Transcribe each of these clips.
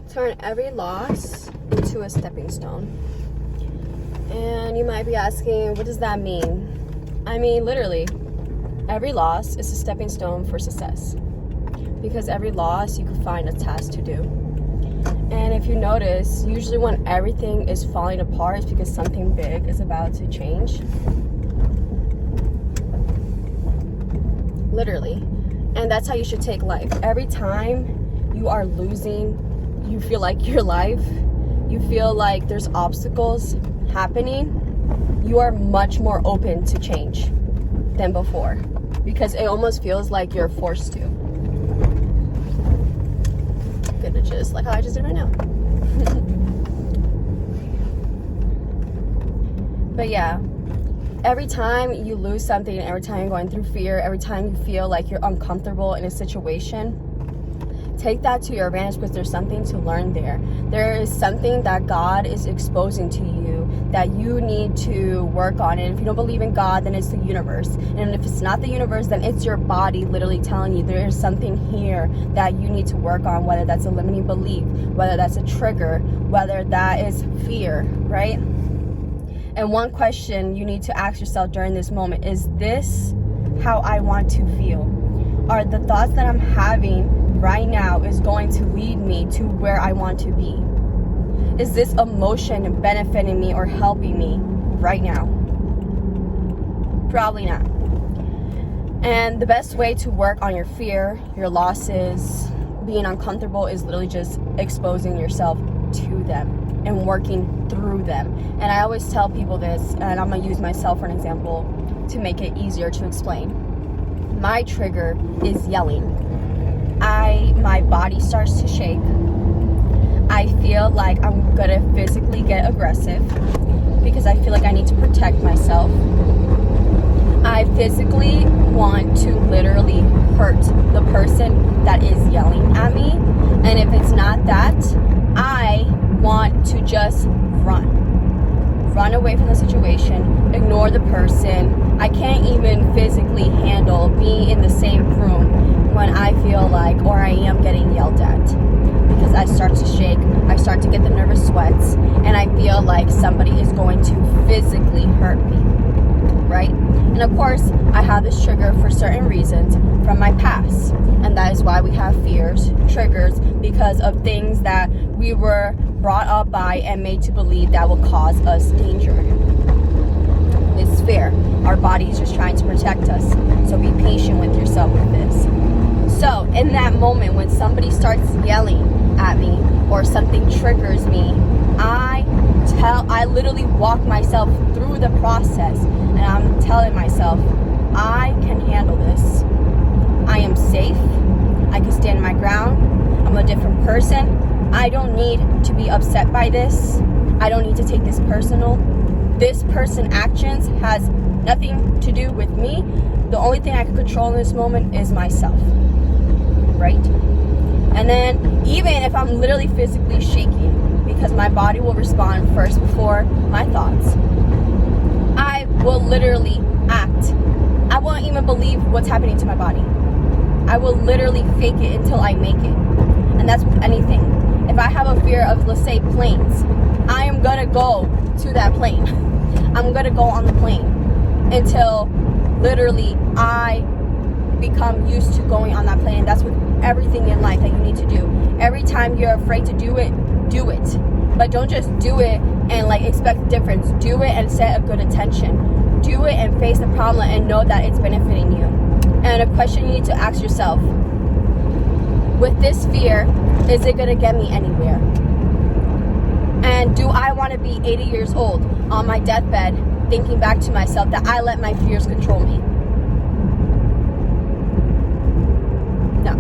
Turn every loss into a stepping stone. And you might be asking, what does that mean? I mean, literally, every loss is a stepping stone for success. Because every loss, you can find a task to do. And if you notice, usually when everything is falling apart, it's because something big is about to change. Literally. And that's how you should take life. Every time you are losing, you feel like your life, you feel like there's obstacles happening, you are much more open to change than before. Because it almost feels like you're forced to. Gonna just, like how I just did right now. But yeah. Every time you lose something, every time you're going through fear, every time you feel like you're uncomfortable in a situation, take that to your advantage because there's something to learn there. There is something that God is exposing to you that you need to work on. And if you don't believe in God, then it's the universe. And if it's not the universe, then it's your body literally telling you there is something here that you need to work on, whether that's a limiting belief, whether that's a trigger, whether that is fear, right? And one question you need to ask yourself during this moment is this how I want to feel? Are the thoughts that I'm having right now is going to lead me to where I want to be? Is this emotion benefiting me or helping me right now? Probably not. And the best way to work on your fear, your losses, being uncomfortable is literally just exposing yourself to them and working through them. And I always tell people this, and I'm gonna use myself for an example to make it easier to explain. My trigger is yelling. My body starts to shake. I feel like I'm gonna physically get aggressive because I feel like I need to protect myself. I physically want to literally hurt the person that is yelling at me. And if it's not that, I want to just run away from the situation, ignore the person. I can't even physically handle being in the same room when I feel like, or I am getting yelled at, because I start to shake, I start to get the nervous sweats, and I feel like somebody is going to physically hurt me, right? And of course, I have this trigger for certain reasons from my past, and that is why we have fears, triggers, because of things that we were brought up by and made to believe that will cause us danger. It's fear. Our body is just trying to protect us. So be patient with yourself with this. So in that moment when somebody starts yelling at me or something triggers me, I literally walk myself through the process and I'm telling myself, I can handle this. I am safe. I can stand my ground. I'm a different person. I don't need to be upset by this. I don't need to take this personal. This person's actions has nothing to do with me. The only thing I can control in this moment is myself, right? And then even if I'm literally physically shaking, because my body will respond first before my thoughts, I will literally act. I won't even believe what's happening to my body. I will literally fake it until I make it. And that's with anything. If I have a fear of, let's say, planes, I am gonna go to that plane. I'm gonna go on the plane until literally I become used to going on that plane. And that's with everything in life that you need to do. Every time you're afraid to do it, do it. But don't just do it and like expect the difference. Do it and set a good intention. Do it and face the problem and know that it's benefiting you. And a question you need to ask yourself, with this fear, is it gonna get me anywhere? And do I wanna be 80 years old on my deathbed thinking back to myself that I let my fears control me? No.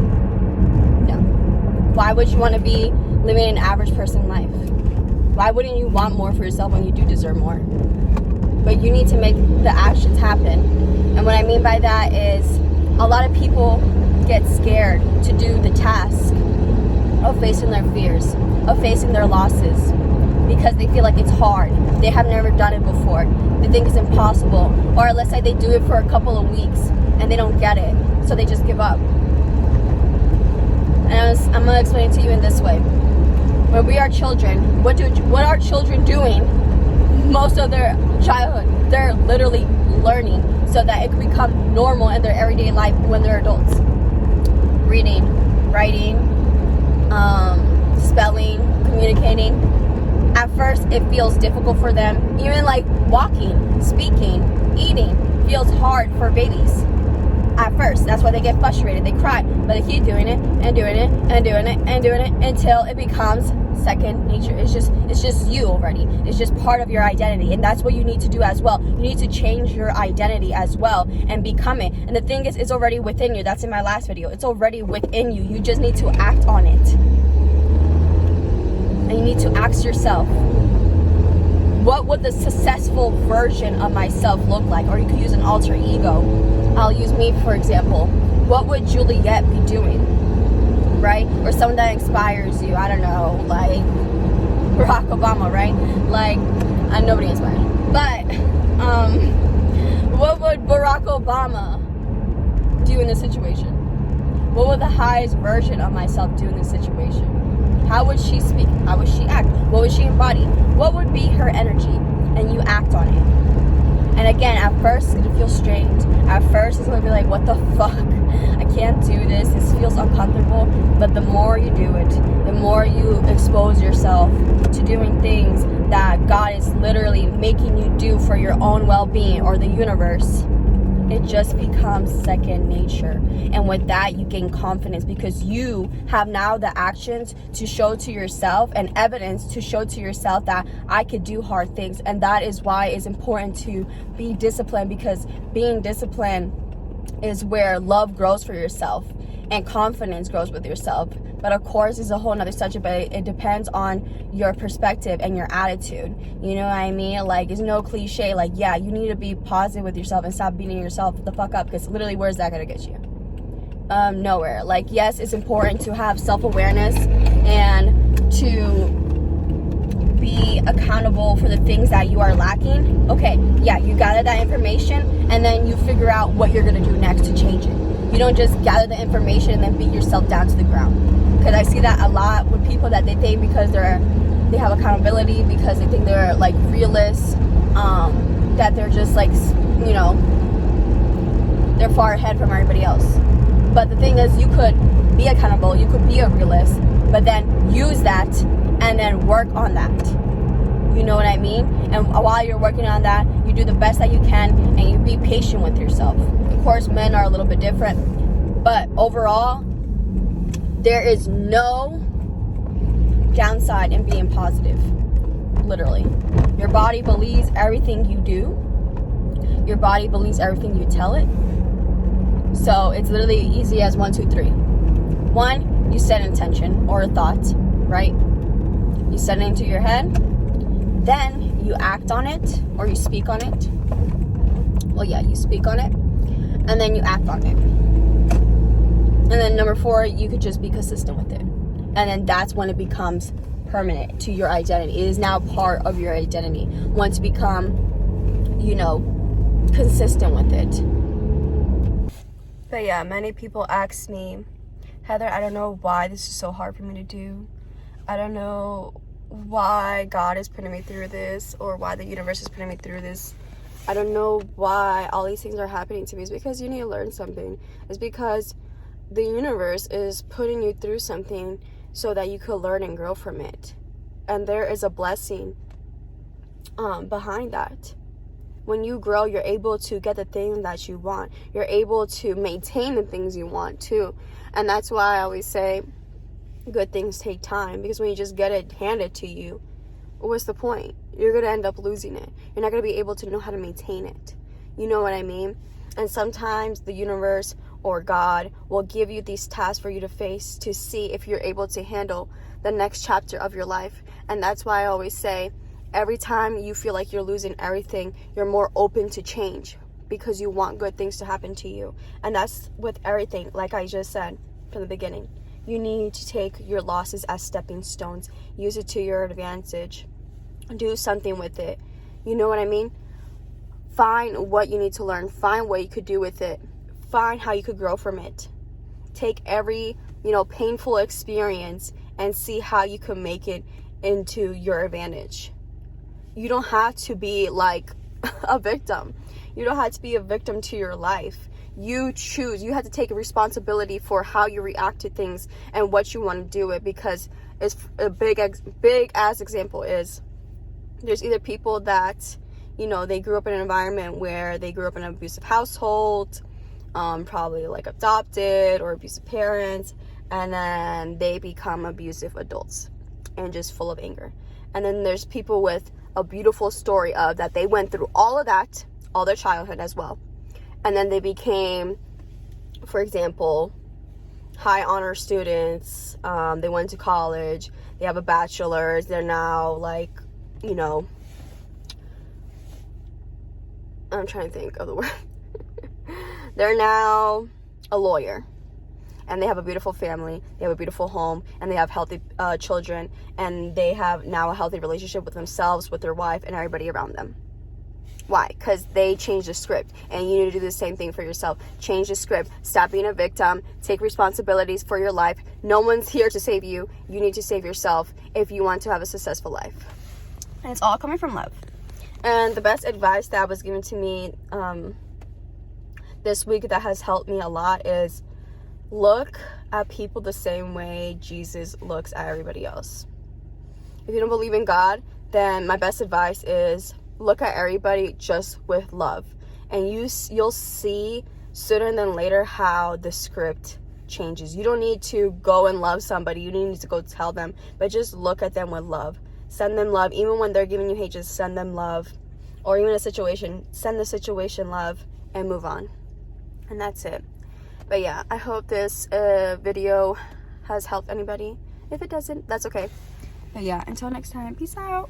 Why would you wanna be living an average person life? Why wouldn't you want more for yourself when you do deserve more? But you need to make the actions happen. And what I mean by that is a lot of people get scared to do the task of facing their fears, of facing their losses, because they feel like it's hard. They have never done it before. They think it's impossible. Or let's say they do it for a couple of weeks and they don't get it, so they just give up. And I'm going to explain it to you in this way. When we are children, what are children doing most of their childhood? They're literally learning so that it can become normal in their everyday life when they're adults. Reading, writing, spelling, communicating. At first, it feels difficult for them. Even like walking, speaking, eating feels hard for babies. At first, that's why they get frustrated. They cry, but they keep doing it and doing it and doing it and doing it until it becomes second nature. It's just you already. It's just part of your identity, and that's what you need to do as well. You need to change your identity as well and become it. And the thing is, it's already within you. That's in my last video. It's already within you. You just need to act on it. And you need to ask yourself, what would the successful version of myself look like? Or you could use an alter ego. I'll use me, for example. What would Juliet be doing? Right? Or someone that inspires you. I don't know, like Barack Obama, right? Like, nobody inspired. But, what would Barack Obama do in this situation? What would the highest version of myself do in this situation? How would she speak? How would she act? What would she embody? What would be her energy? And you act on it. And again, at first, it's going to feel strange. At first, it's going to be like, what the fuck? I can't do this. This feels uncomfortable. But the more you do it, the more you expose yourself to doing things that God is literally making you do for your own well-being or the universe, it just becomes second nature. And with that, you gain confidence because you have now the actions to show to yourself and evidence to show to yourself that I could do hard things. And that is why it's important to be disciplined, because being disciplined is where love grows for yourself and confidence grows with yourself. But of course, it's a whole nother subject, but it depends on your perspective and your attitude. You know what I mean? Like, it's no cliche. Like, yeah, you need to be positive with yourself and stop beating yourself the fuck up, because literally, where's that gonna get you? Nowhere. Like, yes, it's important to have self-awareness and to be accountable for the things that you are lacking. Okay, yeah, you gather that information and then you figure out what you're gonna do next to change it. You don't just gather the information and then beat yourself down to the ground. Because I see that a lot with people that they think because they have accountability, because they think they're like realists, that they're just like, you know, they're far ahead from everybody else. But the thing is, you could be accountable, you could be a realist, but then use that and then work on that. You know what I mean? And while you're working on that, you do the best that you can and you be patient with yourself. Of course, men are a little bit different, but overall, there is no downside in being positive. Literally. Your body believes everything you do. Your body believes everything you tell it. So it's literally easy as 1, 2, 3. 1, you set an intention or a thought, right? You set it into your head. Then you act on it or you speak on it. Well, yeah, you speak on it. And then you act on it. And then number 4, you could just be consistent with it. And then that's when it becomes permanent to your identity. It is now part of your identity. Once you become, you know, consistent with it. But yeah, many people ask me, Heather, I don't know why this is so hard for me to do. I don't know why God is putting me through this, or why the universe is putting me through this. I don't know why all these things are happening to me. It's because you need to learn something. It's because the universe is putting you through something so that you could learn and grow from it. And there is a blessing behind that. When you grow, you're able to get the thing that you want. You're able to maintain the things you want too. And that's why I always say good things take time, because when you just get it handed to you, what's the point? You're going to end up losing it. You're not going to be able to know how to maintain it. You know what I mean? And sometimes the universe or God will give you these tasks for you to face to see if you're able to handle the next chapter of your life. And that's why I always say, every time you feel like you're losing everything, you're more open to change, because you want good things to happen to you. And that's with everything, like I just said from the beginning. You need to take your losses as stepping stones. Use it to your advantage. Do something with it. You know what I mean? Find what you need to learn. Find what you could do with it. Find how you could grow from it. Take every, painful experience and see how you can make it into your advantage. You don't have to be like a victim. You don't have to be a victim to your life. You choose. You have to take responsibility for how you react to things and what you want to do it, because it's a big as example is there's either people that, you know, they grew up in an environment where they grew up in an abusive household, probably like adopted or abusive parents, and then they become abusive adults and just full of anger. And then there's people with a beautiful story of that they went through all of that, all their childhood as well, and then they became, for example, high honor students. They went to college, they have a bachelor's, they're now like, you know, I'm trying to think of the word. They're now a lawyer, and they have a beautiful family, they have a beautiful home, and they have healthy children, and they have now a healthy relationship with themselves, with their wife, and everybody around them. Why? Because they changed the script, and you need to do the same thing for yourself. Change the script. Stop being a victim. Take responsibilities for your life. No one's here to save you. You need to save yourself if you want to have a successful life. And it's all coming from love. And the best advice that was given to me this week that has helped me a lot is look at people the same way Jesus looks at everybody else. If you don't believe in God, then my best advice is look at everybody just with love. And you'll see sooner than later how the script changes. You don't need to go and love somebody. You don't need to go tell them, but just look at them with love. Send them love. Even when they're giving you hate, just send them love. Or even a situation, send the situation love and move on. And that's it. But yeah, I hope this video has helped anybody. If it doesn't, that's okay. But yeah, until next time, peace out.